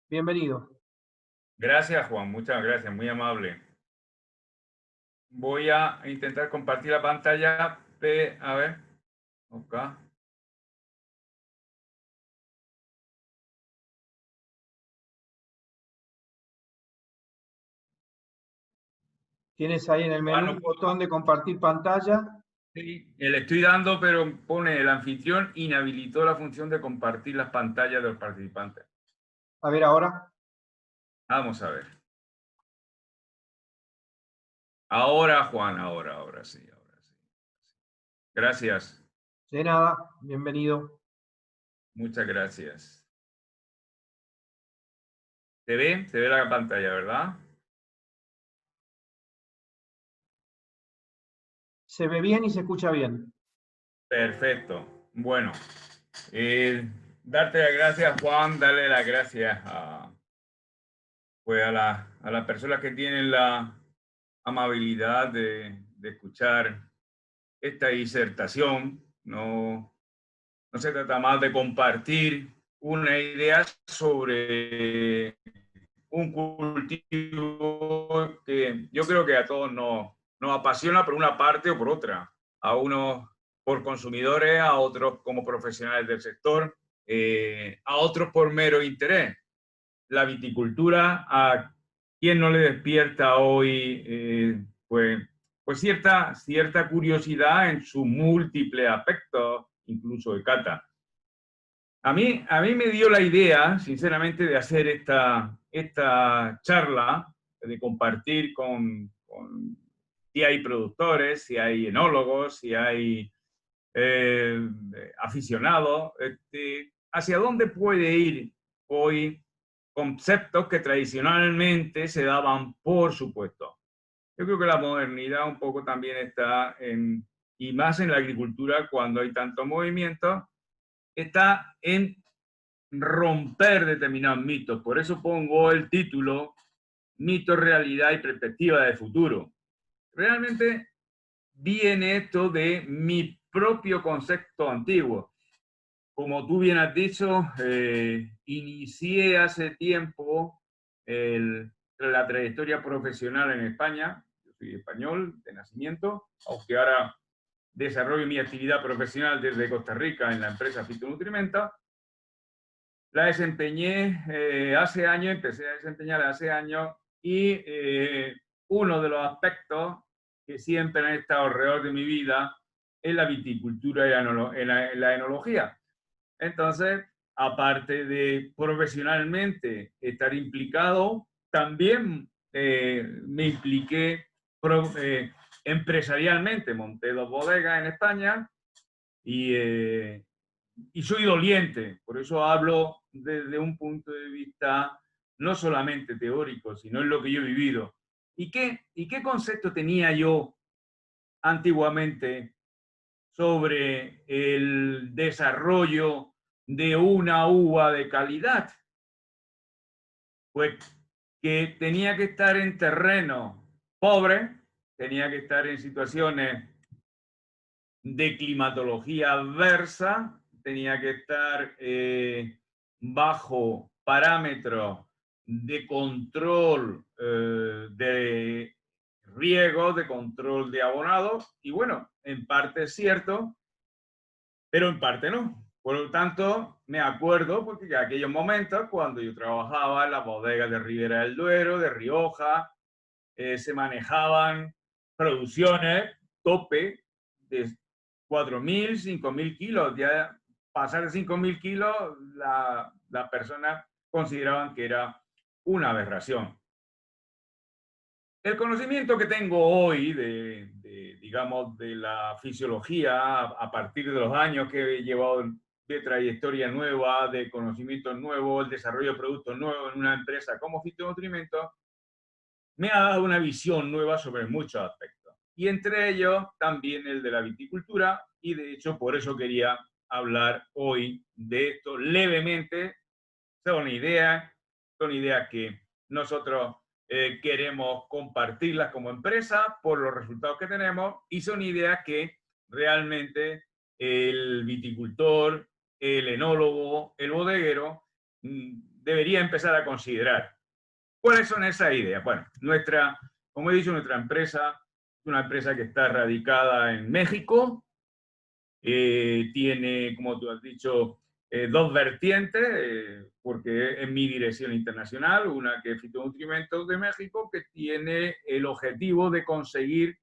Bienvenido. Gracias, Juan, muchas gracias, muy amable. Voy a intentar compartir la pantalla. A ver, ok. Tienes ahí en el Juan, menú no un puedo- botón de compartir pantalla. sí, le estoy dando, pero pone el anfitrión inhabilitó la función de compartir las pantallas de los participantes. A ver ahora. Vamos a ver. Ahora, Juan, ahora sí, ahora sí. Gracias, De nada, bienvenido. muchas gracias. ¿Se ve? Se ve la pantalla, ¿verdad? Se ve bien y se escucha bien. Perfecto. Bueno, eh, darte las gracias, Juan, darle las gracias pues a las personas que tienen la amabilidad de escuchar esta disertación. No se trata más de compartir una idea sobre un cultivo que yo creo que a todos nos apasiona por una parte o por otra. A unos por consumidores, a otros como profesionales del sector, a otros por mero interés. La viticultura, a quien no le despierta hoy pues cierta curiosidad en sus múltiples aspectos, incluso de cata. A mí me dio la idea, sinceramente, de hacer esta charla, de compartir si hay productores, si hay enólogos, si hay eh, aficionados, hacia dónde puede ir hoy conceptos que tradicionalmente se daban por supuesto. Yo creo que la modernidad un poco también está y más en la agricultura cuando hay tanto movimiento, está en romper determinados mitos. Por eso pongo el título Mito, realidad y perspectiva de futuro. Realmente viene esto de mi propio concepto antiguo. Como tú bien has dicho, inicié hace tiempo la trayectoria profesional en España. Yo soy español de nacimiento, aunque ahora desarrollo mi actividad profesional desde Costa Rica en la empresa Fitonutrimenta. La desempeñé hace años, empecé a desempeñar hace años y uno de los aspectos que siempre han estado alrededor de mi vida es la viticultura y la enología. Entonces, aparte de profesionalmente estar implicado, también me impliqué empresarialmente. Monté 2 bodegas en España y y soy doliente, por eso hablo desde un punto de vista no solamente teórico, sino en lo que yo he vivido. ¿Y qué concepto tenía yo antiguamente sobre el desarrollo de una uva de calidad? Pues que tenía que estar en terreno pobre, tenía que estar en situaciones de climatología adversa, tenía que estar bajo parámetros de control de riego, de control de abonado, y bueno, en parte es cierto, pero en parte no. Por lo tanto, me acuerdo porque en aquellos momentos, cuando yo trabajaba en las bodegas de Ribera del Duero, de Rioja, se manejaban producciones tope de 4.000, 5.000 kilos. Ya pasar de 5.000 kilos, las personas consideraban que era una aberración. El conocimiento que tengo hoy digamos, de la fisiología a partir de los años que he llevado de trayectoria nueva, de conocimientos nuevos, el desarrollo de productos nuevos en una empresa como Fitonutrimento, me ha dado una visión nueva sobre muchos aspectos. Y entre ellos también el de la viticultura, y de hecho por eso quería hablar hoy de esto levemente. Son ideas que nosotros queremos compartirlas como empresa por los resultados que tenemos, y son ideas que realmente el viticultor, el enólogo, el bodeguero debería empezar a considerar. ¿Cuáles son esas ideas? Bueno, como he dicho, nuestra empresa es una empresa que está radicada en México, tiene, como tú has dicho, dos vertientes, porque es mi dirección internacional, una que es Fitonutrimentos de México, que tiene el objetivo de conseguir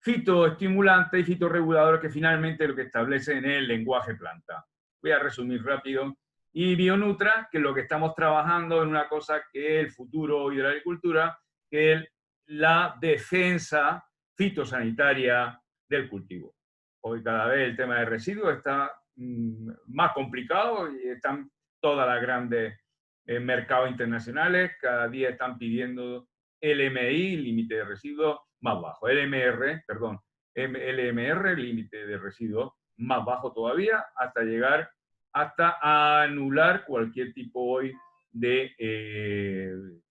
fitoestimulantes y fitorreguladores que finalmente lo que establecen es el lenguaje planta. Voy a resumir rápido. Y Bionutra, que es lo que estamos trabajando en una cosa que es el futuro hoy de la agricultura, que es la defensa fitosanitaria del cultivo. Hoy cada vez el tema de residuos está más complicado y están todas las grandes mercados internacionales, cada día están pidiendo LMI, límite de residuos, más bajo. LMR, perdón, LMR, límite de residuos, más bajo todavía, hasta llegar hasta anular cualquier tipo hoy de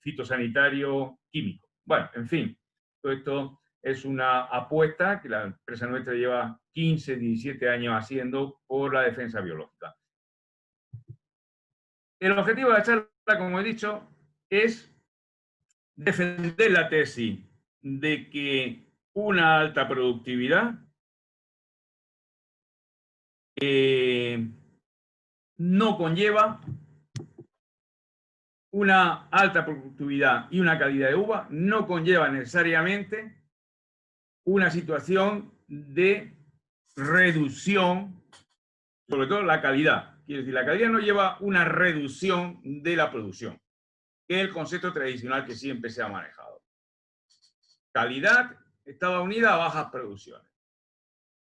fitosanitario químico. Bueno, en fin, todo esto es una apuesta que la empresa nuestra lleva 15, 17 años haciendo por la defensa biológica. El objetivo de la charla, como he dicho, es defender la tesis de que una alta productividad no conlleva una alta productividad y una calidad de uva, no conlleva necesariamente una situación de reducción, sobre todo la calidad. Quiere decir, la calidad no lleva una reducción de la producción, que es el concepto tradicional que siempre se ha manejado. Calidad estaba unida a bajas producciones.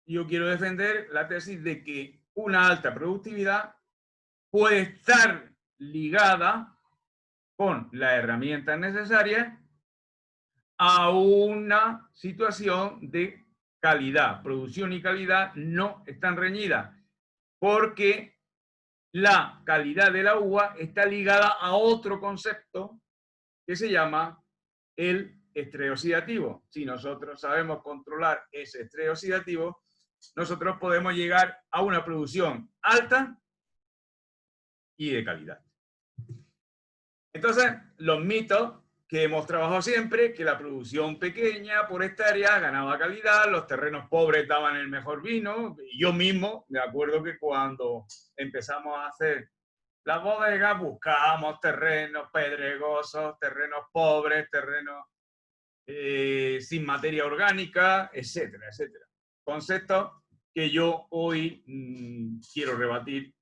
Yo quiero defender la tesis de que una alta productividad puede estar ligada con las herramientas necesarias a una situación de calidad. Producción y calidad no están reñidas, porque la calidad de la uva está ligada a otro concepto que se llama el estrés oxidativo. Si nosotros sabemos controlar ese estrés oxidativo, nosotros podemos llegar a una producción alta y de calidad. Entonces, los mitos que hemos trabajado siempre, que la producción pequeña por hectárea ganaba calidad, los terrenos pobres daban el mejor vino. Yo mismo me acuerdo que cuando empezamos a hacer las bodegas buscábamos terrenos pedregosos, terrenos pobres, terrenos sin materia orgánica, etcétera, etcétera. Conceptos que yo hoy quiero rebatir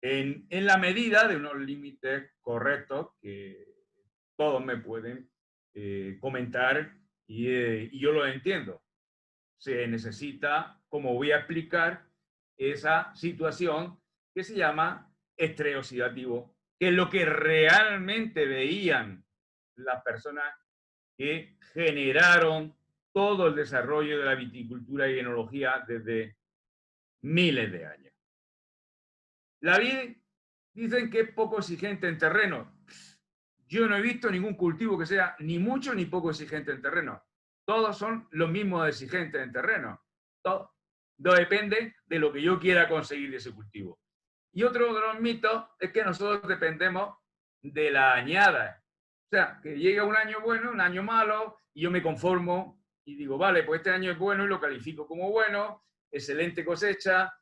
en la medida de unos límites correctos que todos me pueden comentar y yo lo entiendo. Se necesita, como voy a explicar, esa situación que se llama estrés oxidativo, que es lo que realmente veían las personas que generaron todo el desarrollo de la viticultura y enología desde miles de años. La vid dicen que es poco exigente en terreno. Yo no he visto ningún cultivo que sea ni mucho ni poco exigente en terreno. Todos son los mismos exigentes en terreno. Todo depende de lo que yo quiera conseguir de ese cultivo. Y otro de los mitos es que nosotros dependemos de la añada. O sea, que llega un año bueno, un año malo, y yo me conformo y digo, vale, pues este año es bueno y lo califico como bueno, excelente cosecha.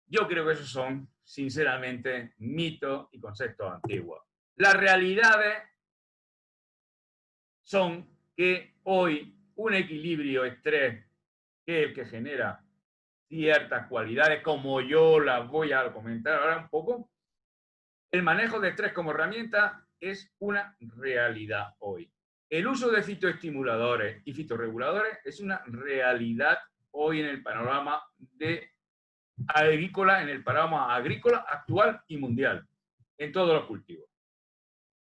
Yo creo que esos son, sinceramente, mitos y conceptos antiguos. Las realidades son que hoy un equilibrio estrés, que es el que genera ciertas cualidades, como yo las voy a comentar ahora un poco, el manejo de estrés como herramienta es una realidad hoy. El uso de fitoestimuladores y fitorreguladores es una realidad hoy en el panorama agrícola, en el panorama agrícola actual y mundial, en todos los cultivos.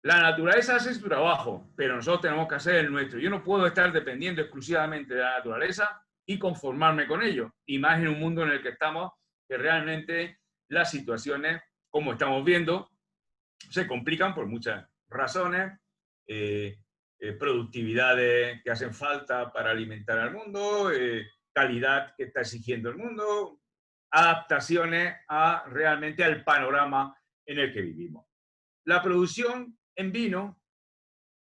La naturaleza hace su trabajo, pero nosotros tenemos que hacer el nuestro. Yo no puedo estar dependiendo exclusivamente de la naturaleza y conformarme con ello. Y más en un mundo en el que estamos, que realmente las situaciones, como estamos viendo, se complican por muchas razones. Productividades que hacen falta para alimentar al mundo, calidad que está exigiendo el mundo, adaptaciones realmente al panorama en el que vivimos. la producción en vino,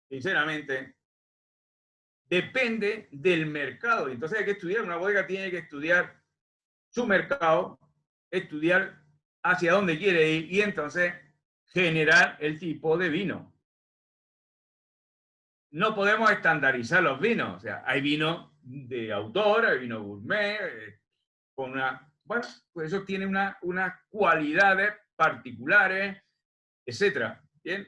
sinceramente, depende del mercado. Entonces hay que estudiar, una bodega tiene que estudiar su mercado, estudiar hacia dónde quiere ir y entonces generar el tipo de vino. No podemos estandarizar los vinos. O sea, hay vino de autor, hay vino gourmet, con una... Bueno, pues eso tiene unas cualidades particulares, etcétera. Bien.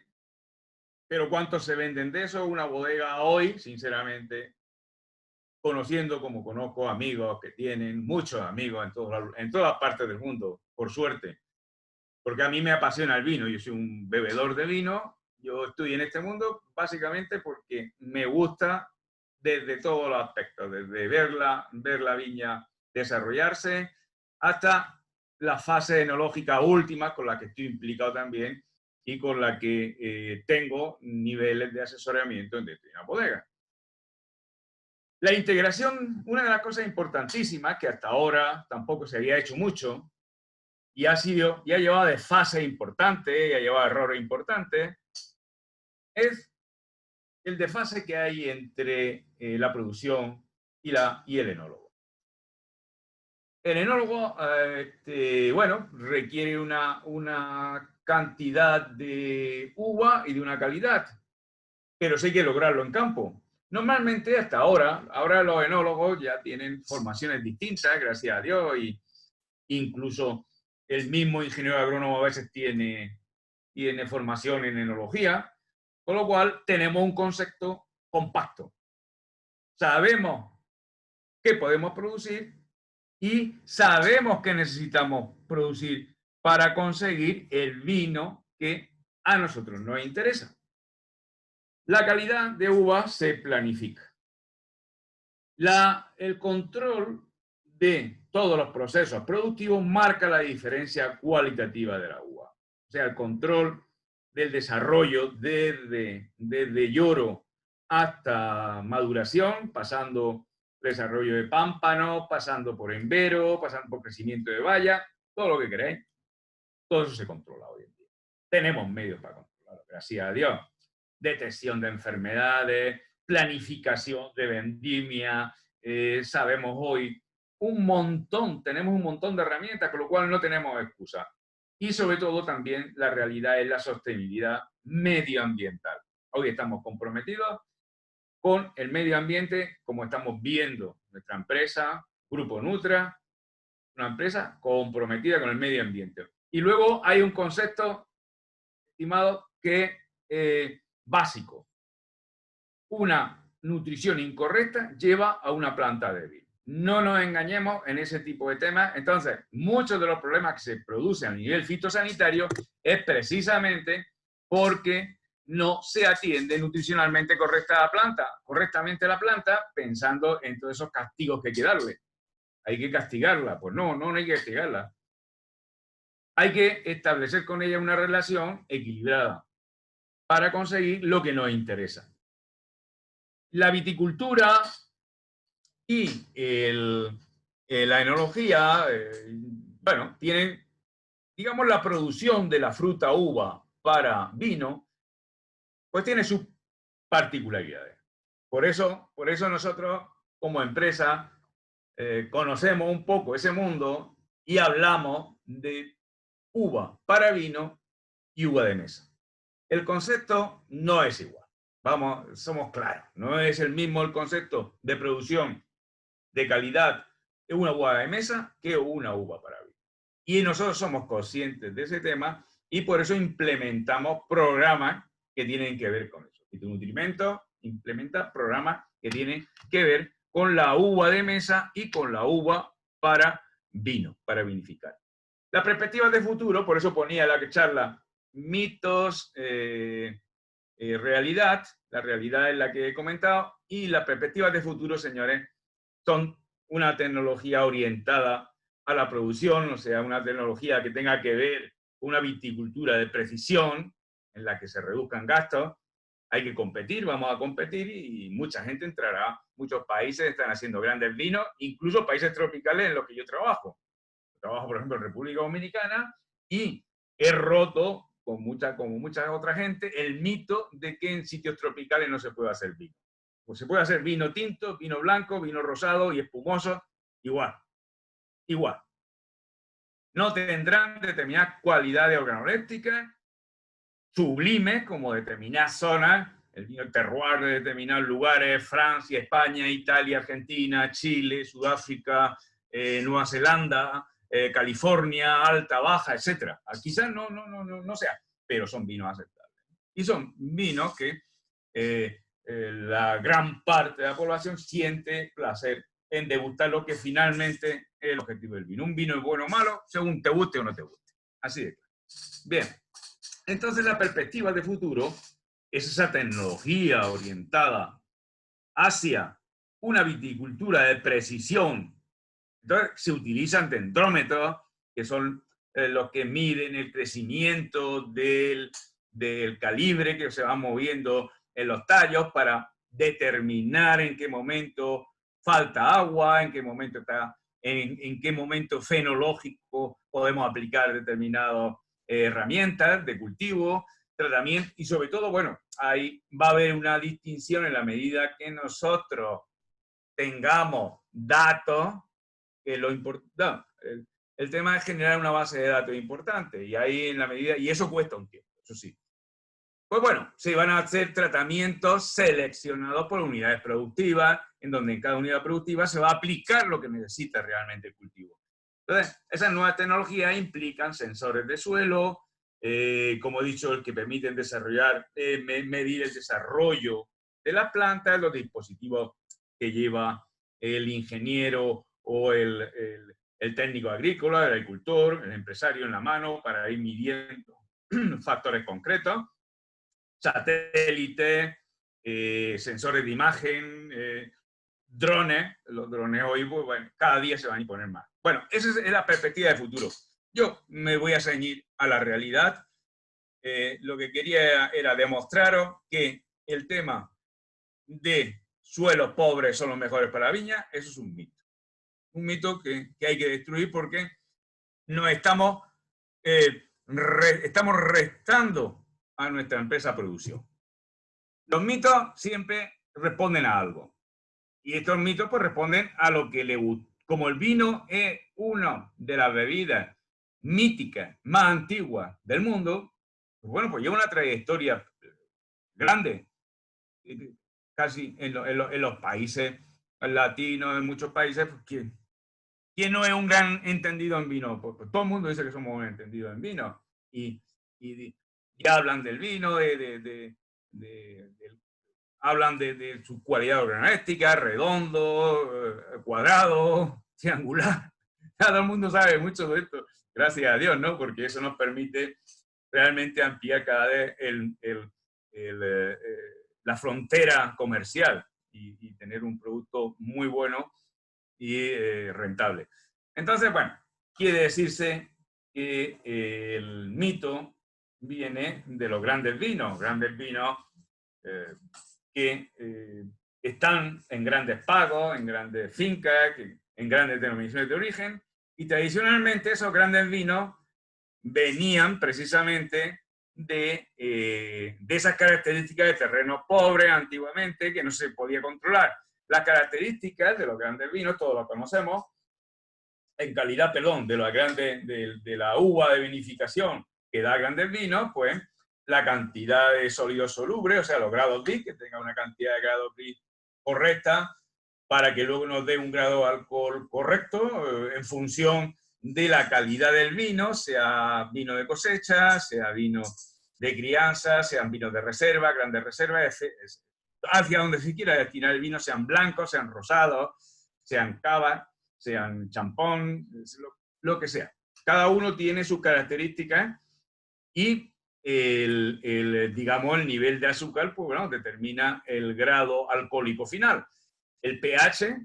Pero ¿cuántos se venden de eso? Una bodega hoy, sinceramente, conociendo como conozco amigos que tienen, muchos amigos en todas partes del mundo, por suerte. Porque a mí me apasiona el vino, yo soy un bebedor de vino, yo estoy en este mundo básicamente porque me gusta desde todos los aspectos, desde ver la viña desarrollarse hasta la fase enológica última con la que estoy implicado también y con la que tengo niveles de asesoramiento en una bodega. La integración, una de las cosas importantísimas que hasta ahora tampoco se había hecho mucho, y ha llevado de fase importante, y ha llevado errores importantes, es el desfase que hay entre la producción y el enólogo. El enólogo, bueno, requiere una cantidad de uva y de una calidad, pero sí hay que lograrlo en campo. Normalmente hasta ahora los enólogos ya tienen formaciones distintas, gracias a Dios, y incluso el mismo ingeniero agrónomo a veces tiene formación en enología, con lo cual tenemos un concepto compacto. Sabemos qué podemos producir y sabemos qué necesitamos producir para conseguir el vino que a nosotros nos interesa. La calidad de uva se planifica. El control de todos los procesos productivos marca la diferencia cualitativa de la uva. O sea, el control del desarrollo desde lloro hasta maduración, pasando desarrollo de pámpano, pasando por embero, pasando por crecimiento de valla, todo lo que queréis, todo eso se controla hoy en día. Tenemos medios para controlarlo, gracias a Dios. Detección de enfermedades, planificación de vendimia, sabemos hoy tenemos un montón de herramientas, con lo cual no tenemos excusa. Y sobre todo también la realidad es la sostenibilidad medioambiental. Hoy estamos comprometidos con el medio ambiente, como estamos viendo nuestra empresa, Grupo Nutra, una empresa comprometida con el medio ambiente. Y luego hay un concepto, estimado, que básico. Una nutrición incorrecta lleva a una planta débil. No nos engañemos en ese tipo de temas. Entonces, muchos de los problemas que se producen a nivel fitosanitario es precisamente porque no se atiende nutricionalmente correctamente la planta, pensando en todos esos castigos que hay que darle. Hay que castigarla. Pues no hay que castigarla. Hay que establecer con ella una relación equilibrada para conseguir lo que nos interesa. La viticultura y la enología, bueno, tienen, digamos, la producción de la fruta uva para vino, pues tiene sus particularidades. Por eso nosotros, como empresa, conocemos un poco ese mundo y hablamos de uva para vino y uva de mesa. El concepto no es igual. Vamos, somos claros. No es el mismo el concepto de producción de calidad de una uva de mesa que una uva para vino. Y nosotros somos conscientes de ese tema y por eso implementamos programas que tienen que ver con eso. Nutrimentos implementa programas que tienen que ver con la uva de mesa y con la uva para vino, para vinificar. Las perspectivas de futuro, por eso ponía la charla mitos, realidad, la realidad es la que he comentado, y las perspectivas de futuro, señores, son una tecnología orientada a la producción, o sea, una tecnología que tenga que ver con una viticultura de precisión, en la que se reduzcan gastos. Hay que competir, vamos a competir y mucha gente entrará. Muchos países están haciendo grandes vinos, incluso países tropicales en los que yo trabajo. Trabajo, por ejemplo, en República Dominicana y he roto como mucha otra gente, el mito de que en sitios tropicales no se puede hacer vino. Pues se puede hacer vino tinto, vino blanco, vino rosado y espumoso, igual. No tendrán determinadas cualidades organolépticas, sublimes, como determinadas zonas, el vino terroir de determinados lugares, Francia, España, Italia, Argentina, Chile, Sudáfrica, Nueva Zelanda, California, alta, baja, etc. Quizás no sea, pero son vinos aceptables. Y son vinos que la gran parte de la población siente placer en degustar lo que finalmente es el objetivo del vino. Un vino es bueno o malo, según te guste o no te guste. Así de claro. Bien, entonces la perspectiva de futuro es esa tecnología orientada hacia una viticultura de precisión. Entonces se utilizan dendrómetros, que son los que miden el crecimiento del calibre que se va moviendo en los tallos para determinar en qué momento falta agua, en qué momento en qué momento fenológico podemos aplicar determinadas herramientas de cultivo, tratamiento, y sobre todo, bueno, ahí va a haber una distinción en la medida que nosotros tengamos datos, que lo importante, el tema es generar una base de datos importante, y ahí en la medida, y eso cuesta un tiempo, eso sí. Pues bueno, se van a hacer tratamientos seleccionados por unidades productivas, en donde en cada unidad productiva se va a aplicar lo que necesita realmente el cultivo. Entonces, esas nuevas tecnologías implican sensores de suelo, como he dicho, el que permiten desarrollar, medir el desarrollo de las plantas, los dispositivos que lleva el ingeniero o el técnico agrícola, el agricultor, el empresario en la mano para ir midiendo factores concretos, satélites, sensores de imagen, drones. Los drones hoy, pues, bueno, cada día se van a imponer más. Bueno, esa es la perspectiva de futuro. Yo me voy a ceñir a la realidad. Lo que quería era demostraros que el tema de suelos pobres son los mejores para la viña, eso es un mito. Un mito que hay que destruir porque nos estamos restando a nuestra empresa producción. Los mitos siempre responden a algo. Y estos mitos pues responden a lo que le gusta. Como el vino es una de las bebidas míticas más antiguas del mundo, pues bueno, pues lleva una trayectoria grande. Casi en los países latinos, en muchos países, pues, ¿quién no es un gran entendido en vino? Pues todo el mundo dice que somos un entendido en vino. Y hablan del vino, hablan de su cualidad organoléptica, redondo, cuadrado, triangular. Todo el mundo sabe mucho de esto, gracias a Dios, ¿no? Porque eso nos permite realmente ampliar cada vez la frontera comercial y tener un producto muy bueno y rentable. Entonces, bueno, quiere decirse que el mito viene de los grandes vinos que están en grandes pagos, en grandes fincas, en grandes denominaciones de origen, y tradicionalmente esos grandes vinos venían precisamente de esas características de terreno pobre antiguamente, que no se podía controlar. Las características de los grandes vinos, todos los conocemos, en calidad, perdón, de la uva de vinificación que da grandes vinos, pues la cantidad de sólidos solubles, o sea, los grados BRIC, que tenga una cantidad de grados BRIC correcta, para que luego nos dé un grado de alcohol correcto, en función de la calidad del vino, sea vino de cosecha, sea vino de crianza, sean vinos de reserva, grandes reservas, hacia donde se quiera destinar el vino, sean blancos, sean rosados, sean cava, sean champón, lo que sea. Cada uno tiene sus características y digamos, el nivel de azúcar, pues bueno, determina el grado alcohólico final. El pH,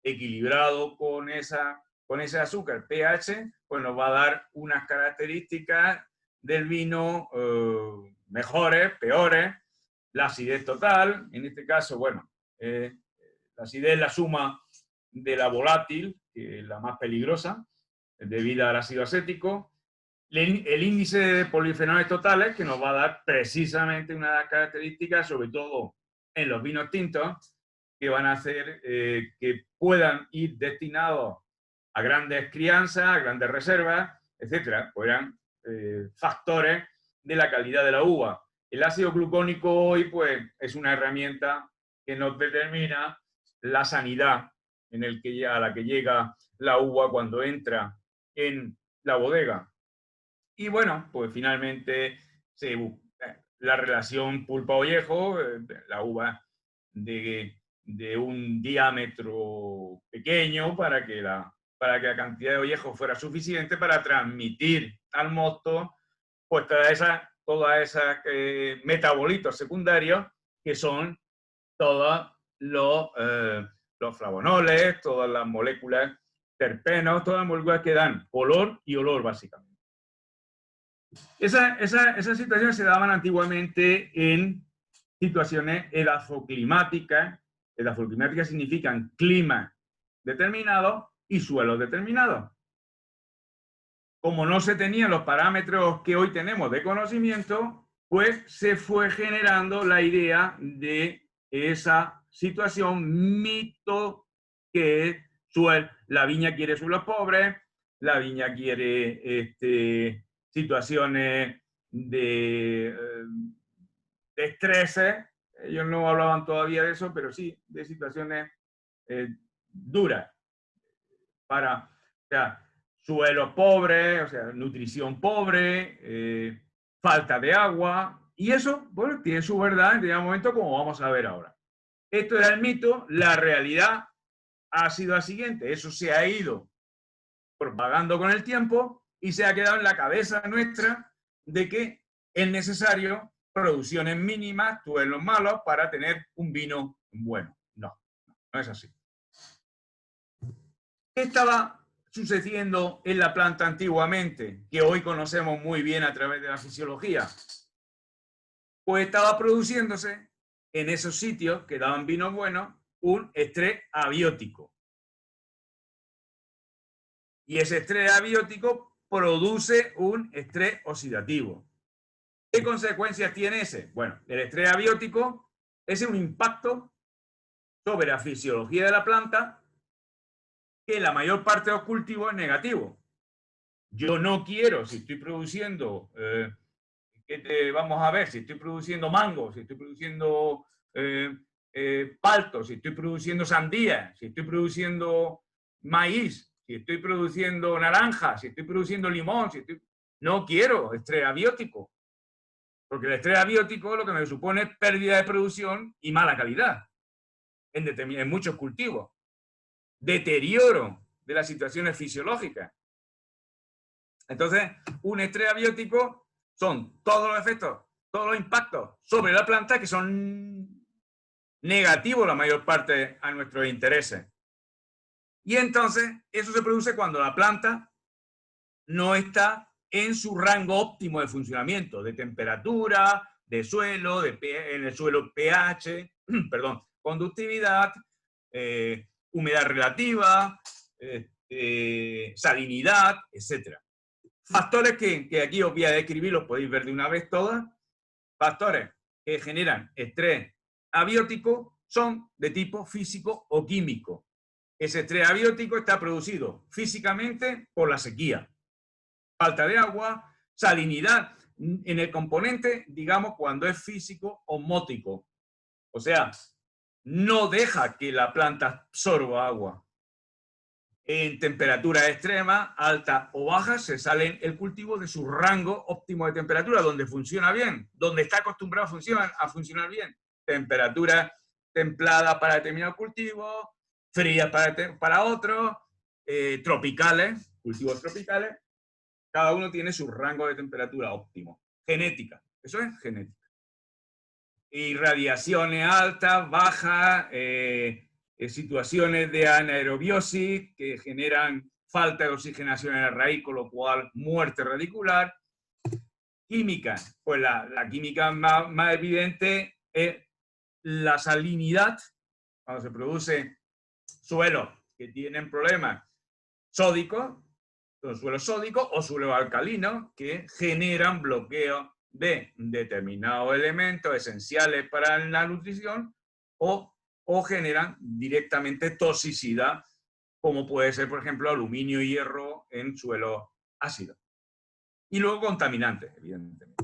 equilibrado con ese azúcar, pH, pues nos va a dar unas características del vino mejores, peores. La acidez total, en este caso, bueno, la acidez es la suma de la volátil, que es la más peligrosa, debido al ácido acético. el índice de polifenoles totales, que nos va a dar precisamente una de las características, sobre todo en los vinos tintos, que van a hacer que puedan ir destinados a grandes crianzas, a grandes reservas, etcétera. Pues eran factores de la calidad de la uva. El ácido glucónico hoy, pues, es una herramienta que nos determina la sanidad a la que llega la uva cuando entra en la bodega. Y bueno, pues finalmente la relación pulpa-ollejo, la uva de un diámetro pequeño para que la cantidad de ollejo fuera suficiente para transmitir al mosto pues todas esas metabolitos secundarios que son todos los flavonoles, todas las moléculas terpenos, todas las moléculas que dan color y olor básicamente. Esas situaciones se daban antiguamente en situaciones edafoclimáticas. Edafoclimáticas significan clima determinado y suelos determinados. Como no se tenían los parámetros que hoy tenemos de conocimiento, pues se fue generando la idea de esa situación mito que es la viña quiere suelos pobres, la viña quiere situaciones de estreses. Ellos no hablaban todavía de eso, pero sí de situaciones duras o sea, suelos pobres, o sea, nutrición pobre, falta de agua, y eso, bueno, tiene su verdad en determinado momento, como vamos a ver ahora. Esto era el mito, la realidad ha sido la siguiente, eso se ha ido propagando con el tiempo y se ha quedado en la cabeza nuestra de que es necesario producciones mínimas, los malos, para tener un vino bueno. No, no es así. ¿Qué estaba sucediendo en la planta antiguamente, que hoy conocemos muy bien a través de la fisiología? Pues estaba produciéndose en esos sitios que daban vinos buenos un estrés abiótico. Y ese estrés abiótico produce un estrés oxidativo. ¿Qué consecuencias tiene ese? Bueno, el estrés abiótico es un impacto sobre la fisiología de la planta que en la mayor parte de los cultivos es negativo. Yo no quiero, si estoy produciendo, vamos a ver, si estoy produciendo mango, si estoy produciendo palto, si estoy produciendo sandía, si estoy produciendo maíz, si estoy produciendo naranja, si estoy produciendo limón, no quiero estrés abiótico. Porque el estrés abiótico lo que me supone es pérdida de producción y mala calidad en muchos cultivos. Deterioro de las situaciones fisiológicas. Entonces, un estrés abiótico son todos los efectos, todos los impactos sobre la planta que son negativos la mayor parte a nuestros intereses. Y entonces, eso se produce cuando la planta no está en su rango óptimo de funcionamiento, de temperatura, de suelo, en el suelo pH, perdón, conductividad, humedad relativa, salinidad, etc. Factores que aquí os voy a describir, los podéis ver de una vez todas. Factores que generan estrés abiótico son de tipo físico o químico. Ese estrés abiótico está producido físicamente por la sequía, falta de agua, salinidad en el componente, digamos, cuando es físico osmótico. O sea, no deja que la planta absorba agua. En temperaturas extremas, altas o bajas, se sale el cultivo de su rango óptimo de temperatura, donde funciona bien, donde está acostumbrado a funcionar bien. Temperaturas templadas para determinados cultivos, frías para otros, tropicales, cultivos tropicales. Cada uno tiene su rango de temperatura óptimo. Genética, eso es genética. Irradiaciones altas, bajas, situaciones de anaerobiosis que generan falta de oxigenación en la raíz, con lo cual muerte radicular. Química, pues la química más evidente es la salinidad, cuando se produce suelos que tienen problemas sódicos, Son suelos sódicos o suelos alcalinos que generan bloqueo de determinados elementos esenciales para la nutrición o generan directamente toxicidad, como puede ser, por ejemplo, aluminio y hierro en suelos ácidos. Y luego contaminantes, evidentemente.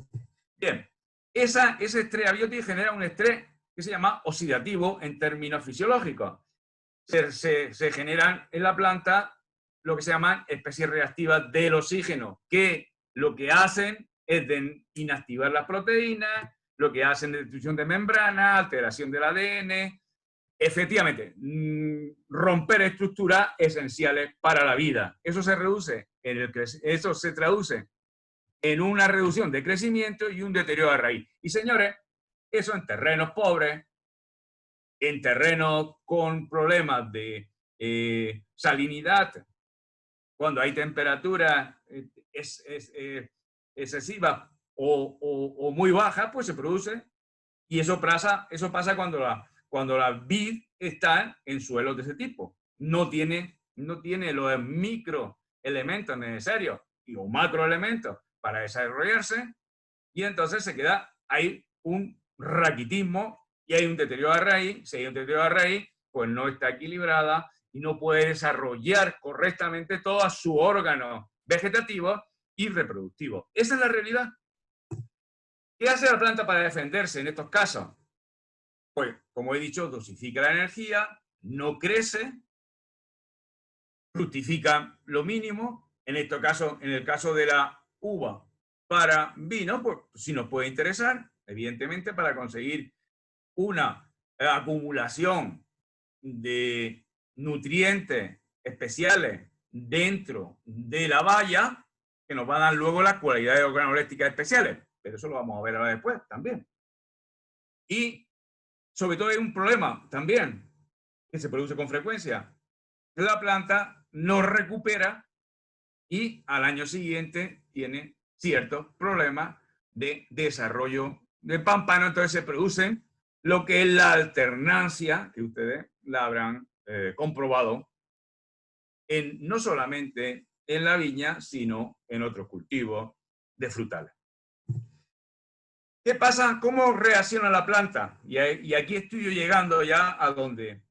Bien, ese estrés abiótico genera un estrés que se llama oxidativo en términos fisiológicos. Se generan en la planta lo que se llaman especies reactivas del oxígeno, que lo que hacen es de inactivar las proteínas, lo que hacen es destrucción de membranas, alteración del ADN, efectivamente, romper estructuras esenciales para la vida. Eso se traduce en una reducción de crecimiento y un deterioro de raíz. Y señores, eso en terrenos pobres, en terrenos con problemas de salinidad, cuando hay temperaturas excesivas o muy bajas, pues se produce. Y eso pasa cuando la vid está en suelos de ese tipo. No tiene los microelementos necesarios o macroelementos para desarrollarse, y entonces se queda, hay un raquitismo y hay un deterioro de raíz. Si hay un deterioro de raíz, pues no está equilibrada y no puede desarrollar correctamente todos sus órganos vegetativos y reproductivos. Esa es la realidad. ¿Qué hace la planta para defenderse en estos casos? Pues, como he dicho, dosifica la energía, no crece, fructifica lo mínimo. En este caso, en el caso de la uva para vino, pues sí nos puede interesar, evidentemente, para conseguir una acumulación de nutrientes especiales dentro de la valla, que nos van a dar luego las cualidades organolépticas especiales. Pero eso lo vamos a ver ahora después también. Y sobre todo hay un problema también, que se produce con frecuencia. La planta no recupera y al año siguiente tiene ciertos problemas de desarrollo de pámpano. Entonces se producen lo que es la alternancia, que ustedes la habrán comprobado, no solamente en la viña, sino en otros cultivos de frutales. ¿Qué pasa? ¿Cómo reacciona la planta? Y aquí estoy yo llegando ya a donde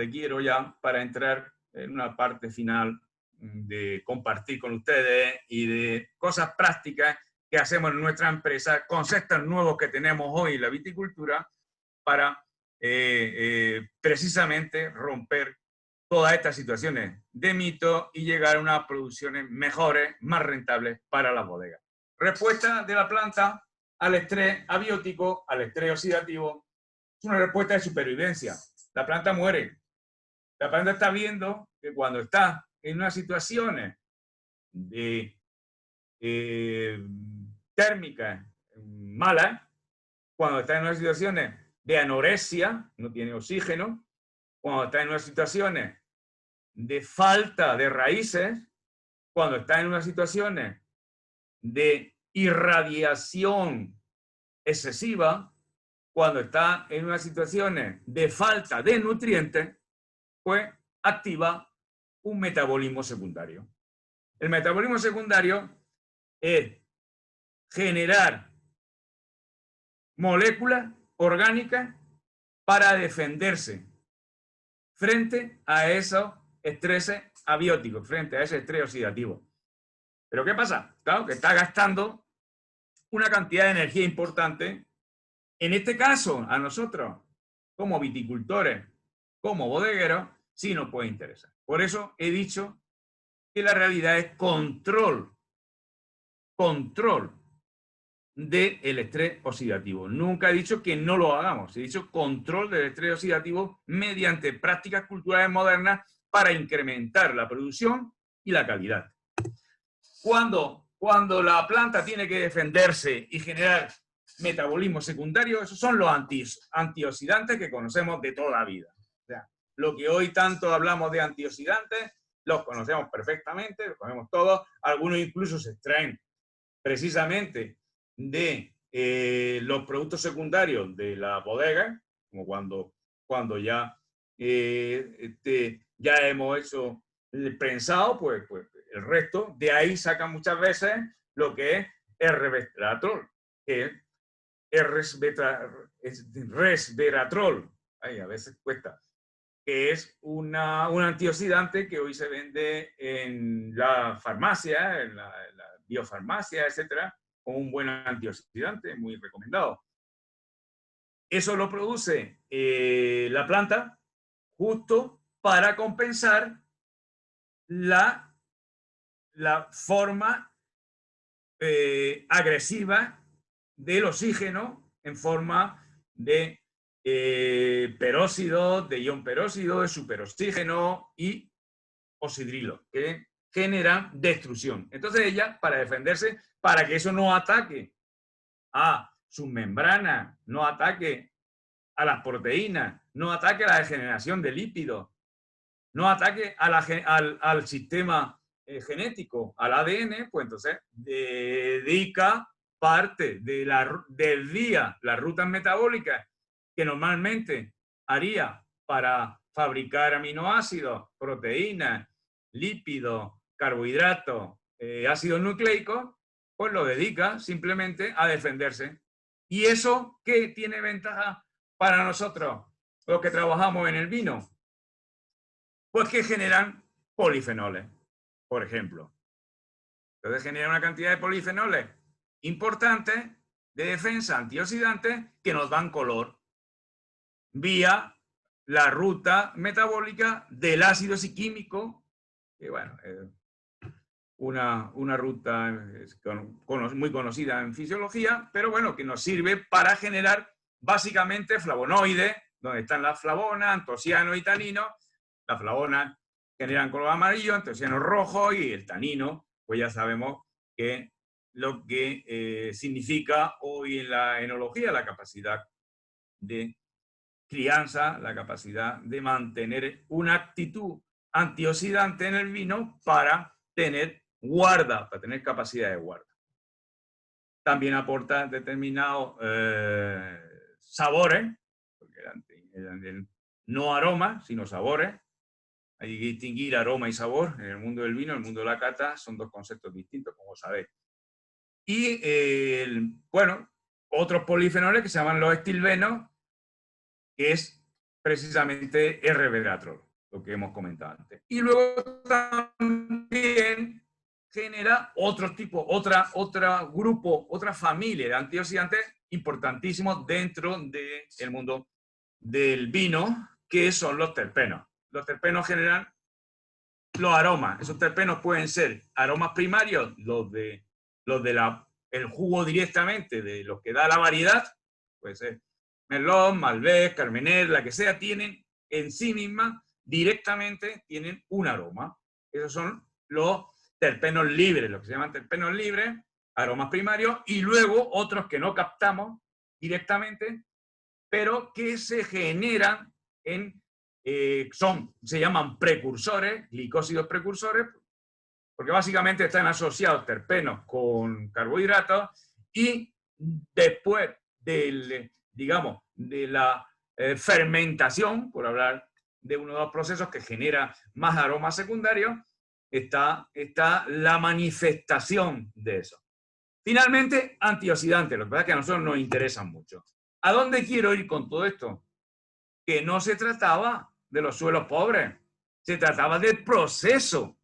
quiero ya para entrar en una parte final de compartir con ustedes y de cosas prácticas que hacemos en nuestra empresa, conceptos nuevos que tenemos hoy en la viticultura para precisamente romper todas estas situaciones de mito y llegar a unas producciones mejores, más rentables para las bodegas. Respuesta de la planta al estrés abiótico, al estrés oxidativo, es una respuesta de supervivencia. La planta muere. La planta está viendo que cuando está en unas situaciones de térmicas malas, cuando está en unas situaciones de anorexia, no tiene oxígeno, cuando está en unas situaciones de falta de raíces, cuando está en unas situaciones de irradiación excesiva, cuando está en unas situaciones de falta de nutrientes, pues activa un metabolismo secundario. El metabolismo secundario es generar moléculas orgánicas para defenderse frente a esos estreses abióticos, frente a ese estrés oxidativo. ¿Pero qué pasa? Claro, que está gastando una cantidad de energía importante. En este caso, a nosotros, como viticultores, como bodegueros, sí nos puede interesar. Por eso he dicho que la realidad es control del estrés oxidativo. Nunca he dicho que no lo hagamos, he dicho control del estrés oxidativo mediante prácticas culturales modernas para incrementar la producción y la calidad. Cuando la planta tiene que defenderse y generar metabolismo secundario, esos son los antioxidantes que conocemos de toda la vida. O sea, lo que hoy tanto hablamos de antioxidantes, los conocemos perfectamente, los conocemos todos, algunos incluso se extraen precisamente de los productos secundarios de la bodega, como cuando ya hemos hecho el prensado, pues el resto, de ahí sacan muchas veces lo que es el resveratrol, que es resveratrol, ay, a veces cuesta, que es un antioxidante que hoy se vende en la farmacia, en la biofarmacia, etcétera, como un buen antioxidante, muy recomendado. Eso lo produce la planta justo para compensar la forma agresiva del oxígeno en forma de peróxido, de ion peróxido, de superoxígeno y oxidrilo, que generan destrucción. Entonces ella, para defenderse, para que eso no ataque a sus membranas, no ataque a las proteínas, no ataque a la degeneración de lípidos, no ataque a al sistema genético, al ADN, pues entonces dedica parte de del día, las rutas metabólicas que normalmente haría para fabricar aminoácidos, proteínas, lípidos, carbohidratos, ácidos nucleicos, pues lo dedica simplemente a defenderse. ¿Y eso qué tiene ventaja para nosotros, los que trabajamos en el vino? Pues que generan polifenoles, por ejemplo. Entonces generan una cantidad de polifenoles importantes de defensa antioxidantes que nos dan color vía la ruta metabólica del ácido químico, que bueno, una ruta muy conocida en fisiología, pero bueno, que nos sirve para generar básicamente flavonoides, donde están las flavonas, antocianos y taninos. Las flavonas generan color amarillo, antocianos rojo y el tanino, pues ya sabemos que lo que significa hoy en la enología la capacidad de crianza, la capacidad de mantener una actitud antioxidante en el vino para tener guarda, para tener capacidad de guarda. También aporta determinados sabores, porque no aromas, sino sabores. Hay que distinguir aroma y sabor. En el mundo del vino, en el mundo de la cata, son dos conceptos distintos, como sabéis. Y, bueno, otros polifenoles que se llaman los estilbenos, que es precisamente el resveratrol, lo que hemos comentado antes. Y luego también genera otro tipo, otro grupo, otra familia de antioxidantes importantísimos dentro del mundo del vino, que son los terpenos. Los terpenos generan los aromas. Esos terpenos pueden ser aromas primarios, los de el jugo directamente, de los que da la variedad, puede ser Merlot, Malbec, Carmener, la que sea, tienen en sí misma directamente tienen un aroma. Esos son los terpenos libres, lo que se llaman terpenos libres, aromas primarios, y luego otros que no captamos directamente, pero que se generan en, se llaman precursores, glicósidos precursores, porque básicamente están asociados terpenos con carbohidratos y después del, digamos, de la fermentación, por hablar de uno de los procesos que genera más aromas secundarios, está la manifestación de eso. Finalmente, antioxidantes, lo que pasa es que a nosotros nos interesan mucho. ¿A dónde quiero ir con todo esto? Que no se trataba de los suelos pobres, se trataba del proceso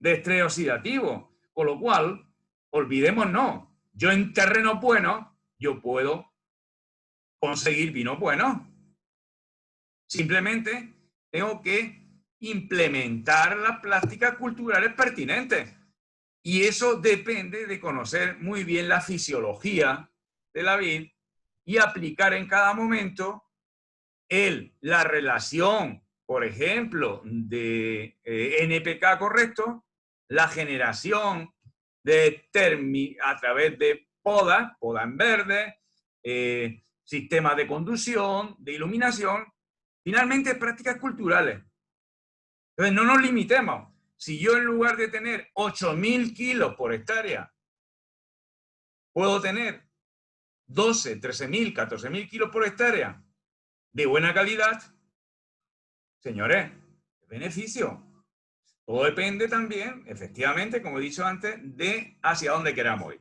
de estrés oxidativo, con lo cual, olvidémonos, yo en terreno bueno, yo puedo conseguir vino bueno. Simplemente tengo que implementar las prácticas culturales pertinentes. Y eso depende de conocer muy bien la fisiología de la vid y aplicar en cada momento la relación, por ejemplo, de NPK correcto, la generación de a través de poda en verde, sistemas de conducción, de iluminación, finalmente prácticas culturales. Entonces no nos limitemos. Si yo en lugar de tener 8.000 kilos por hectárea, puedo tener 12, 13.000, 14.000 kilos por hectárea de buena calidad, señores, beneficio. Todo depende también, efectivamente, como he dicho antes, de hacia dónde queramos ir.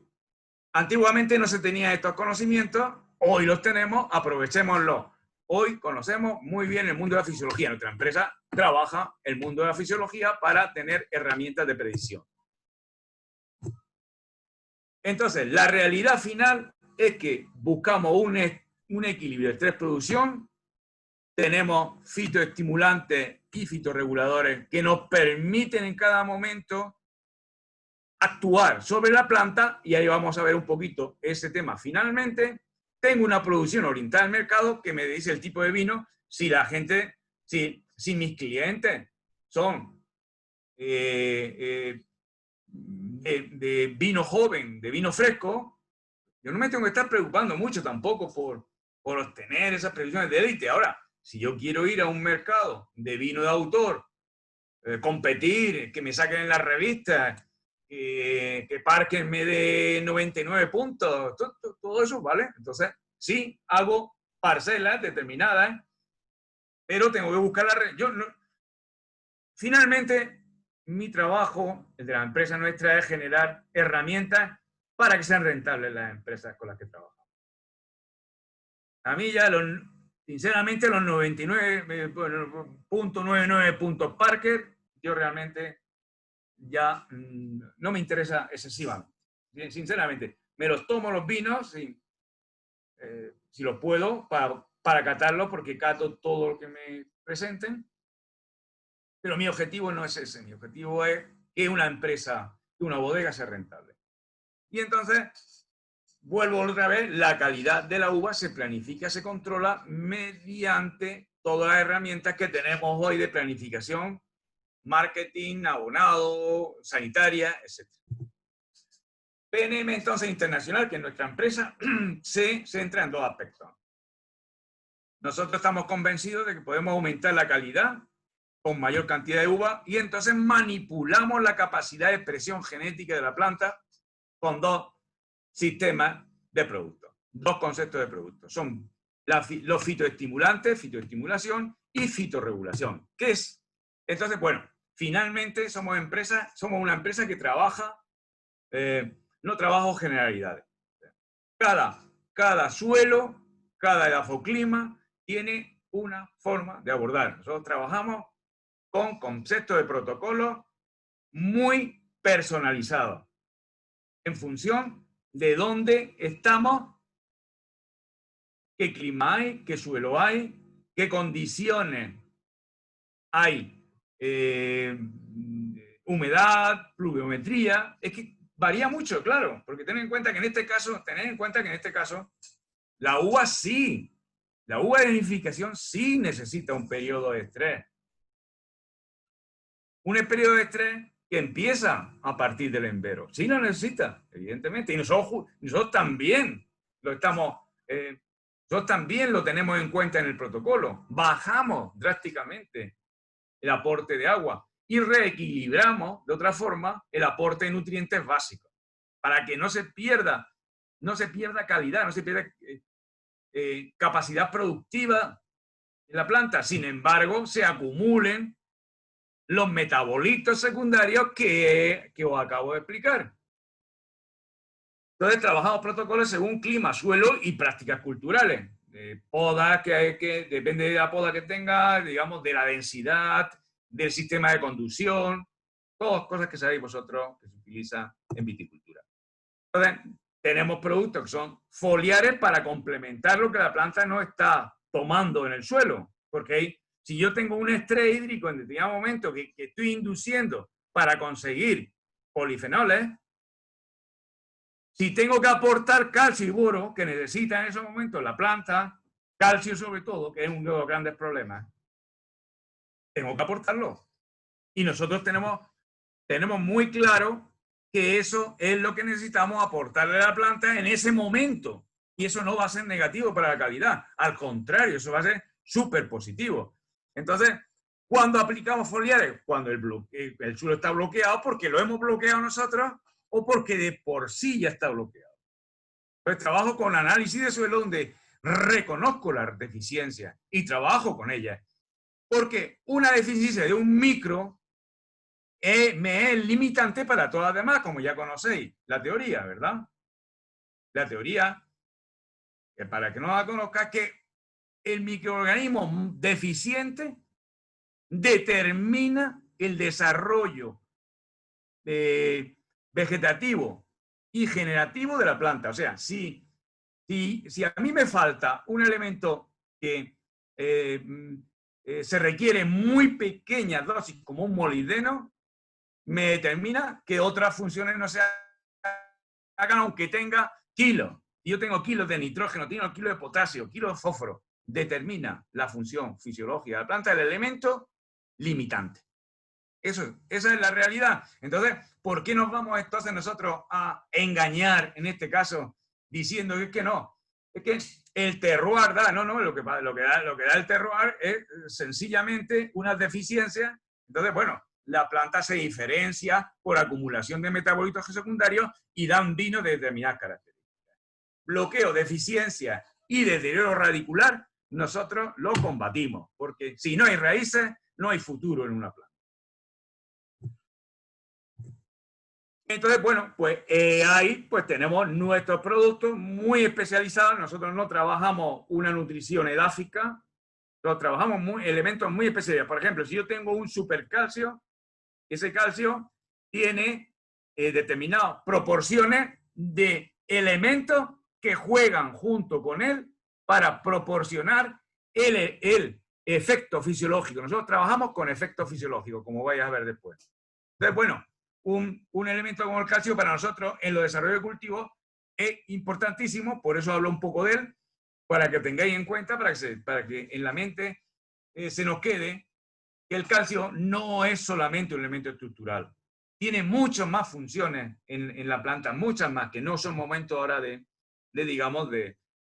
Antiguamente no se tenían estos conocimientos, hoy los tenemos, aprovechémoslos. Hoy conocemos muy bien el mundo de la fisiología. Nuestra empresa trabaja el mundo de la fisiología para tener herramientas de predicción. Entonces, la realidad final es que buscamos un equilibrio de estrés-producción, tenemos fitoestimulantes y fitorreguladores que nos permiten en cada momento actuar sobre la planta, y ahí vamos a ver un poquito ese tema. Finalmente, tengo una producción orientada al mercado que me dice el tipo de vino, si la gente, si mis clientes son de vino joven, de vino fresco, yo no me tengo que estar preocupando mucho tampoco por obtener esas previsiones de élite. Ahora, si yo quiero ir a un mercado de vino de autor, competir, que me saquen en las revistas, que Parker me dé 99 puntos, todo eso, ¿vale? Entonces, sí, hago parcelas determinadas, pero tengo que buscar finalmente, mi trabajo, el de la empresa nuestra, es generar herramientas para que sean rentables las empresas con las que trabajamos. A mí ya, sinceramente, los 99.99 puntos Parker, yo realmente ya no me interesa excesivamente. Sinceramente, me los tomo los vinos, si los puedo, para catarlos, porque cato todo lo que me presenten. Pero mi objetivo no es ese. Mi objetivo es que una empresa, que una bodega sea rentable. Y entonces, vuelvo otra vez, la calidad de la uva se planifica, se controla mediante todas las herramientas que tenemos hoy de planificación, marketing, abonado, sanitaria, etc. PNM entonces Internacional, que es nuestra empresa, se centra en dos aspectos. Nosotros estamos convencidos de que podemos aumentar la calidad con mayor cantidad de uva, y entonces manipulamos la capacidad de expresión genética de la planta con dos sistemas de productos, dos conceptos de productos. Son los fitoestimulantes, fitoestimulación y fitorregulación. ¿Qué es? Entonces, bueno, finalmente somos una empresa que trabaja, no trabajo generalidades. Cada suelo, cada edafoclima tiene una forma de abordar. Nosotros trabajamos con conceptos de protocolos muy personalizados en función de dónde estamos, qué clima hay, qué suelo hay, qué condiciones hay, humedad, pluviometría. Es que varía mucho, claro, porque tened en cuenta que en este caso la uva de vinificación sí necesita un periodo de estrés. Un periodo de estrés que empieza a partir del embero. Sí lo necesita, evidentemente. Y nosotros también nosotros también lo tenemos en cuenta en el protocolo. Bajamos drásticamente el aporte de agua y reequilibramos de otra forma el aporte de nutrientes básicos para que no se pierda calidad, no se pierda capacidad productiva en la planta. Sin embargo, se acumulen los metabolitos secundarios que os acabo de explicar. Entonces, trabajamos protocolos según clima, suelo y prácticas culturales. Podas que depende de la poda que tenga, digamos, de la densidad, del sistema de conducción, todas cosas que sabéis vosotros que se utilizan en viticultura. Entonces, tenemos productos que son foliares para complementar lo que la planta no está tomando en el suelo, porque si yo tengo un estrés hídrico en determinado momento que estoy induciendo para conseguir polifenoles, si tengo que aportar calcio y boro, que necesita en esos momentos la planta, calcio sobre todo, que es uno de los grandes problemas, tengo que aportarlo. Y nosotros tenemos muy claro que eso es lo que necesitamos aportarle a la planta en ese momento. Y eso no va a ser negativo para la calidad. Al contrario, eso va a ser súper positivo. Entonces, ¿cuándo aplicamos foliares? Cuando el suelo está bloqueado, porque lo hemos bloqueado nosotros o porque de por sí ya está bloqueado. Entonces, trabajo con análisis de suelo donde reconozco las deficiencias y trabajo con ellas. Porque una deficiencia de un micro me es limitante para todas las demás, como ya conocéis la teoría, ¿verdad? La teoría, para que no la conozcas, que el microorganismo deficiente determina el desarrollo vegetativo y generativo de la planta. O sea, si a mí me falta un elemento que se requiere muy pequeñas dosis, como un molibdeno, me determina que otras funciones no se hagan aunque tenga kilos. Y yo tengo kilos de nitrógeno, tengo kilos de potasio, kilos de fósforo. Determina la función fisiológica de la planta, el elemento limitante. Esa es la realidad. Entonces, ¿por qué nos vamos entonces nosotros a engañar, en este caso, diciendo que es que no? Es que el terroir da, no, lo que da el terroir es sencillamente unas deficiencias. Entonces, bueno, la planta se diferencia por acumulación de metabolitos secundarios y dan vino de determinadas características. Bloqueo, deficiencia y deterioro radicular, nosotros lo combatimos, porque si no hay raíces, no hay futuro en una planta. Entonces, bueno, pues ahí pues tenemos nuestros productos muy especializados. Nosotros no trabajamos una nutrición edáfica, nosotros trabajamos elementos muy especiales. Por ejemplo, si yo tengo un supercalcio, ese calcio tiene determinadas proporciones de elementos que juegan junto con él para proporcionar el efecto fisiológico. Nosotros trabajamos con efecto fisiológico, como vais a ver después. Entonces, bueno, un elemento como el calcio para nosotros en los desarrollos de cultivo es importantísimo, por eso hablo un poco de él, para que tengáis en cuenta, para que en la mente se nos quede que el calcio no es solamente un elemento estructural. Tiene muchas más funciones en la planta, muchas más, que no son momentos ahora de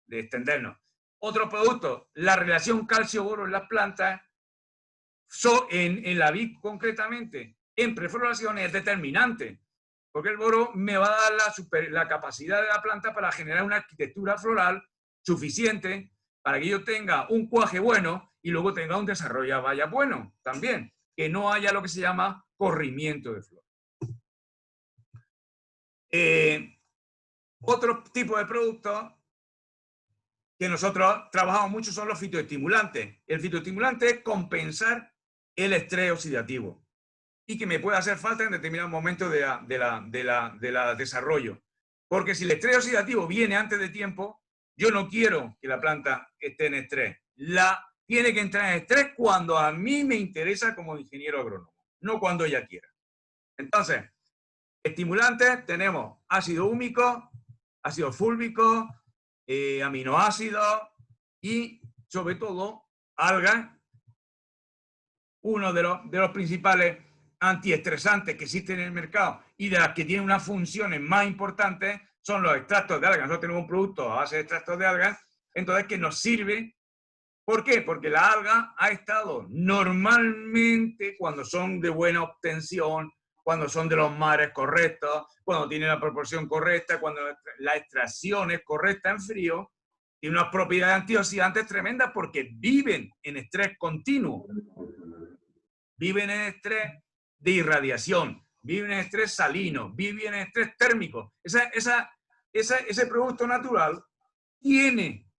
extendernos. Otro producto, la relación calcio-boro en las plantas, en la vid concretamente, en prefloración es determinante, porque el boro me va a dar la capacidad de la planta para generar una arquitectura floral suficiente para que yo tenga un cuaje bueno y luego tenga un desarrollo de bayas bueno también, que no haya lo que se llama corrimiento de flor. Otro tipo de productos que nosotros trabajamos mucho son los fitoestimulantes. El fitoestimulante es compensar el estrés oxidativo y que me puede hacer falta en determinados momentos de desarrollo. Porque si el estrés oxidativo viene antes de tiempo, yo no quiero que la planta esté en estrés. Tiene que entrar en estrés cuando a mí me interesa como ingeniero agrónomo, no cuando ella quiera. Entonces, estimulantes tenemos ácido húmico, ácido fúlvico, aminoácidos y, sobre todo, algas. Uno de los principales antiestresantes que existen en el mercado y de las que tienen unas funciones más importantes son los extractos de algas. Nosotros tenemos un producto a base de extractos de algas, entonces que nos sirve. ¿Por qué? Porque la alga ha estado normalmente, cuando son de buena obtención, cuando son de los mares correctos, cuando tienen la proporción correcta, cuando la extracción es correcta en frío, tiene unas propiedades antioxidantes tremendas porque viven en estrés continuo. Viven en estrés de irradiación, viven en estrés salino, viven en estrés térmico. Ese producto natural tiene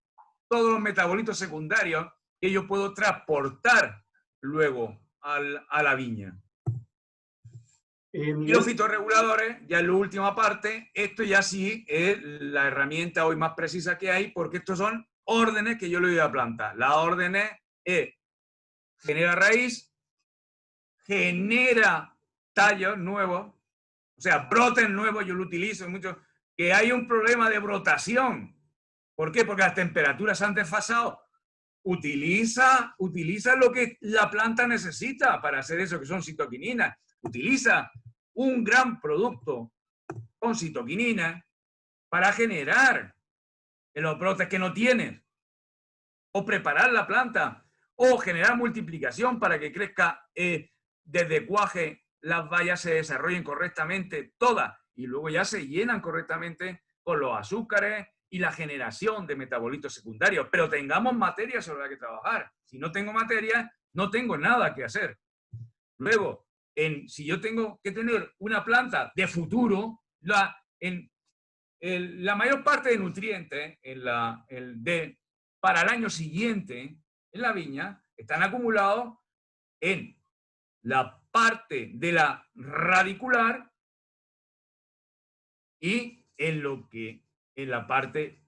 todos los metabolitos secundarios que yo puedo transportar luego a la viña. Y los fitorreguladores, ya en la última parte, esto ya sí es la herramienta hoy más precisa que hay, porque estos son órdenes que yo le doy a la planta. Las órdenes es genera raíz, genera tallos nuevos, o sea, brotes nuevos, yo lo utilizo mucho, que hay un problema de brotación. ¿Por qué? Porque las temperaturas han desfasado. Utiliza lo que la planta necesita para hacer eso, que son citoquininas. Utiliza un gran producto con citoquinina para generar los brotes que no tienes, o preparar la planta, o generar multiplicación para que crezca desde cuaje, las bayas se desarrollen correctamente todas y luego ya se llenan correctamente con los azúcares y la generación de metabolitos secundarios. Pero tengamos materia sobre la que trabajar. Si no tengo materia, no tengo nada que hacer. Luego, si yo tengo que tener una planta de futuro, la mayor parte de nutrientes para el año siguiente en la viña están acumulados en la parte de la radicular y en la parte,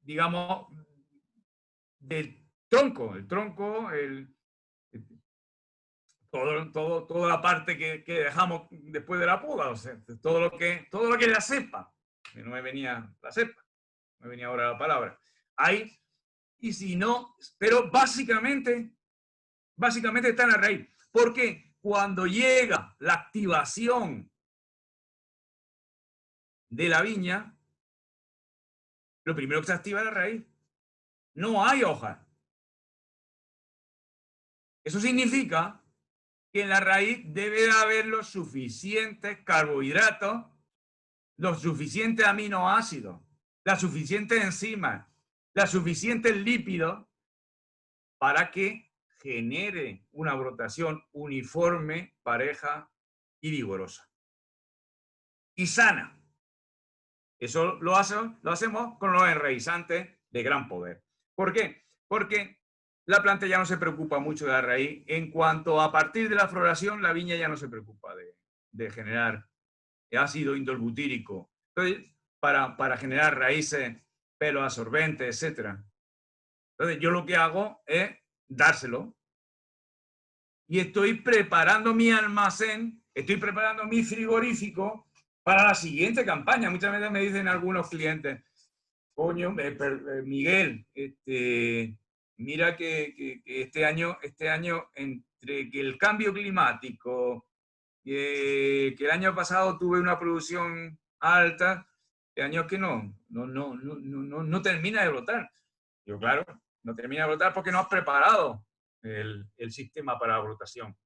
digamos, del tronco. El tronco, toda la parte que dejamos después de la poda, o sea, todo lo que es la cepa, que no me venía la cepa, me venía ahora la palabra. Ahí, y si no, pero básicamente está en la raíz. Porque cuando llega la activación de la viña, lo primero que se activa es la raíz. No hay hojas. Eso significa que en la raíz debe de haber los suficientes carbohidratos, los suficientes aminoácidos, las suficientes enzimas, los suficientes lípidos para que genere una brotación uniforme, pareja y vigorosa. Y sana. Eso lo hacemos con los enraizantes de gran poder. ¿Por qué? Porque la planta ya no se preocupa mucho de la raíz. En cuanto a partir de la floración, la viña ya no se preocupa de generar ácido indolbutírico. Entonces, para generar raíces, pelos absorbentes, etc. Entonces, yo lo que hago es dárselo. Y estoy preparando mi almacén, estoy preparando mi frigorífico para la siguiente campaña. Muchas veces me dicen algunos clientes, coño, Miguel, mira que este año, entre que el cambio climático, que el año pasado tuve una producción alta, este año es que no termina de brotar. Yo, claro, no termina de brotar porque no has preparado el sistema para la brotación.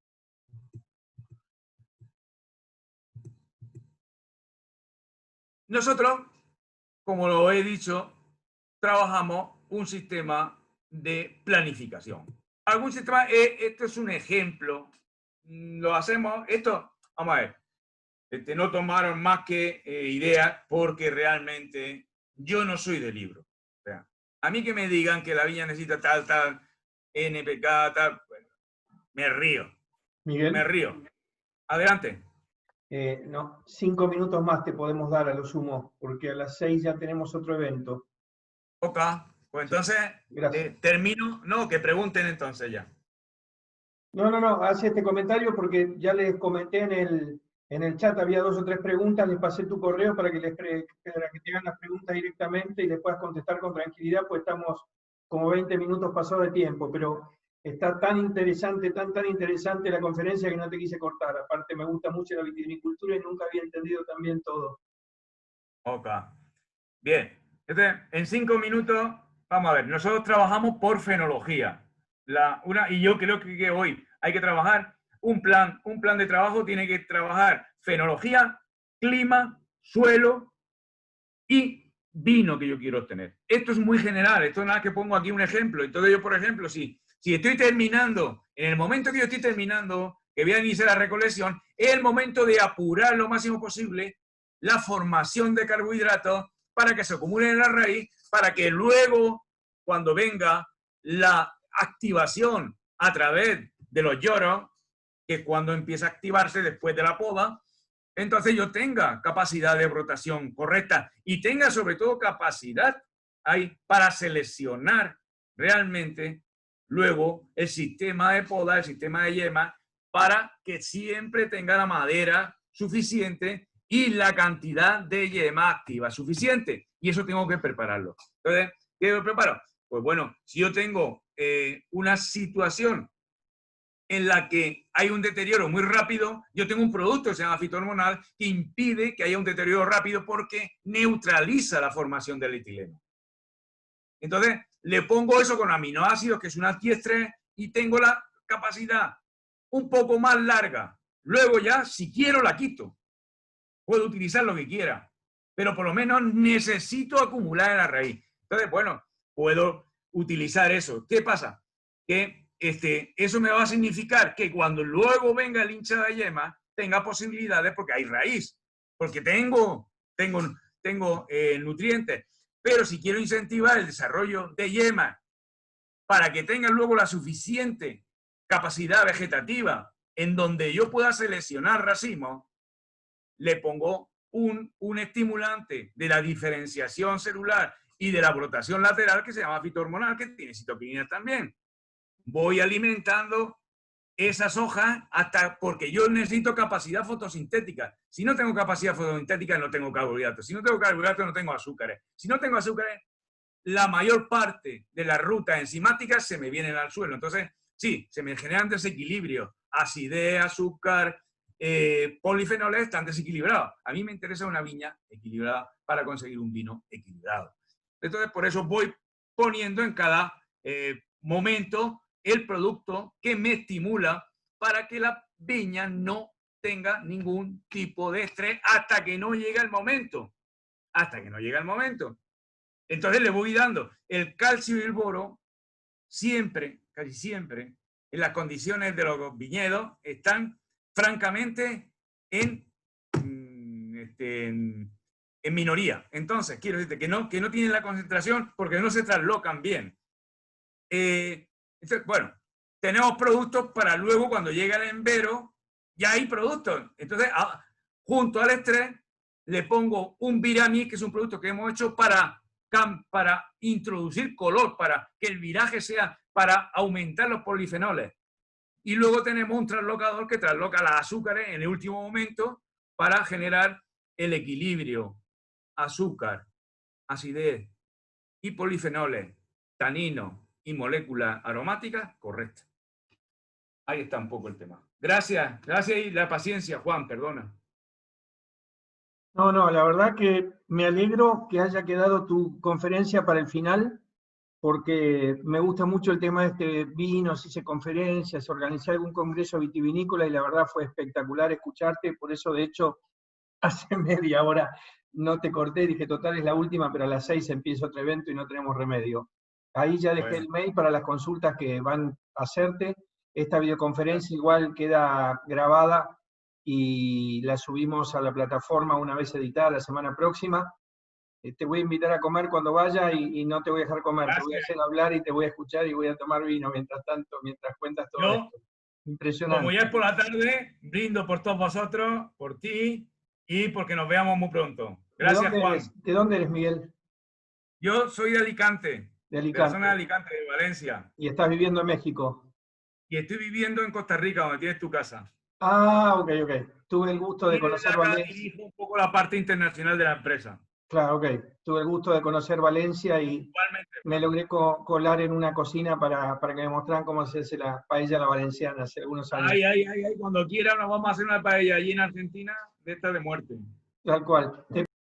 Nosotros, como lo he dicho, trabajamos un sistema de planificación. Algún sistema, esto es un ejemplo, lo hacemos, vamos a ver, no tomaron más que ideas porque realmente yo no soy de libro. O sea, a mí que me digan que la viña necesita tal, NPK, tal, bueno, me río. Miguel. Me río. Adelante. No, 5 minutos más te podemos dar a lo sumo, porque a las 6 ya tenemos otro evento. Ok, pues entonces termino. No, que pregunten entonces ya. No, hace este comentario porque ya les comenté en el chat, había 2 o 3 preguntas, les pasé tu correo para que para que te hagan las preguntas directamente y les puedas contestar con tranquilidad, pues estamos como 20 minutos pasados de tiempo, pero está tan interesante, tan interesante la conferencia que no te quise cortar. Aparte me gusta mucho la vitivinicultura y nunca había entendido tan bien todo. Ok. Bien. En 5 minutos, vamos a ver, nosotros trabajamos por fenología. Y yo creo que hoy hay que trabajar un plan de trabajo tiene que trabajar fenología, clima, suelo y vino que yo quiero obtener. Esto es muy general, esto es nada que pongo aquí un ejemplo. Entonces yo, por ejemplo, si estoy terminando, en el momento que yo estoy terminando, que voy a iniciar la recolección, es el momento de apurar lo máximo posible la formación de carbohidratos para que se acumulen en la raíz, para que luego, cuando venga la activación a través de los lloros, que cuando empieza a activarse después de la poda, entonces yo tenga capacidad de brotación correcta y tenga sobre todo capacidad ahí para seleccionar realmente luego el sistema de poda, el sistema de yema, para que siempre tenga la madera suficiente y la cantidad de yema activa suficiente. Y eso tengo que prepararlo. Entonces, ¿qué me preparo? Pues bueno, si yo tengo una situación en la que hay un deterioro muy rápido, yo tengo un producto que se llama fitohormonal que impide que haya un deterioro rápido porque neutraliza la formación del etileno. Entonces, le pongo eso con aminoácidos, que es un antiestrés, y tengo la capacidad un poco más larga. Luego ya, si quiero, la quito. Puedo utilizar lo que quiera, pero por lo menos necesito acumular en la raíz. Entonces, bueno, puedo utilizar eso. ¿Qué pasa? Que eso me va a significar que cuando luego venga el hincha de yema, tenga posibilidades porque hay raíz, porque tengo nutrientes. Pero si quiero incentivar el desarrollo de yema para que tengan luego la suficiente capacidad vegetativa en donde yo pueda seleccionar racimos, le pongo un estimulante de la diferenciación celular y de la brotación lateral que se llama fitohormonal, que tiene citoquinina también. Voy alimentando esas hojas porque yo necesito capacidad fotosintética. Si no tengo capacidad fotosintética, no tengo carbohidratos. Si no tengo carbohidratos, no tengo azúcares. Si no tengo azúcares, la mayor parte de las rutas enzimáticas se me vienen al suelo. Entonces, sí, se me generan desequilibrios. Acidez, azúcar, polifenoles están desequilibrados. A mí me interesa una viña equilibrada para conseguir un vino equilibrado. Entonces, por eso voy poniendo en cada momento el producto que me estimula para que la viña no tenga ningún tipo de estrés hasta que no llegue el momento. Hasta que no llegue el momento. Entonces le voy dando el calcio y el boro siempre, casi siempre, en las condiciones de los viñedos, están francamente en minoría. Entonces, quiero decirte que no tienen la concentración porque no se traslocan bien. Entonces, bueno, tenemos productos para luego cuando llega el embero, ya hay productos. Entonces, junto al estrés, le pongo un Viramis, que es un producto que hemos hecho para introducir color, para que el viraje sea, para aumentar los polifenoles. Y luego tenemos un translocador que trasloca las azúcares en el último momento para generar el equilibrio. Azúcar, acidez y polifenoles, taninos y moléculas aromáticas correctas. Ahí está un poco el tema. Gracias y la paciencia, Juan, perdona. No, la verdad que me alegro que haya quedado tu conferencia para el final, porque me gusta mucho el tema de vinos, hice conferencias, organizé algún congreso vitivinícola y la verdad fue espectacular escucharte, por eso de hecho hace media hora no te corté, dije total es la última, pero a las 6 empieza otro evento y no tenemos remedio. Ahí ya dejé el mail para las consultas que van a hacerte. Esta videoconferencia igual queda grabada y la subimos a la plataforma una vez editada la semana próxima. Te voy a invitar a comer cuando vaya y no te voy a dejar comer, Gracias. Te voy a hacer hablar y te voy a escuchar y voy a tomar vino mientras tanto, mientras cuentas todo esto. Impresionante. Como ya es por la tarde, brindo por todos vosotros, por ti y porque nos veamos muy pronto. Gracias, Juan. ¿De dónde eres, Miguel? Yo soy de Alicante. De Alicante. De la zona de Alicante, de Valencia. ¿Y estás viviendo en México? Y estoy viviendo en Costa Rica, donde tienes tu casa. Ah, ok. Tuve el gusto de conocer Valencia. Dirijo un poco la parte internacional de la empresa. Claro, ok. Tuve el gusto de conocer Valencia y igualmente me logré colar en una cocina para que me mostraran cómo se hace la paella a la valenciana hace algunos años. Ay. Cuando quiera nos vamos a hacer una paella allí en Argentina de esta de muerte. Tal cual.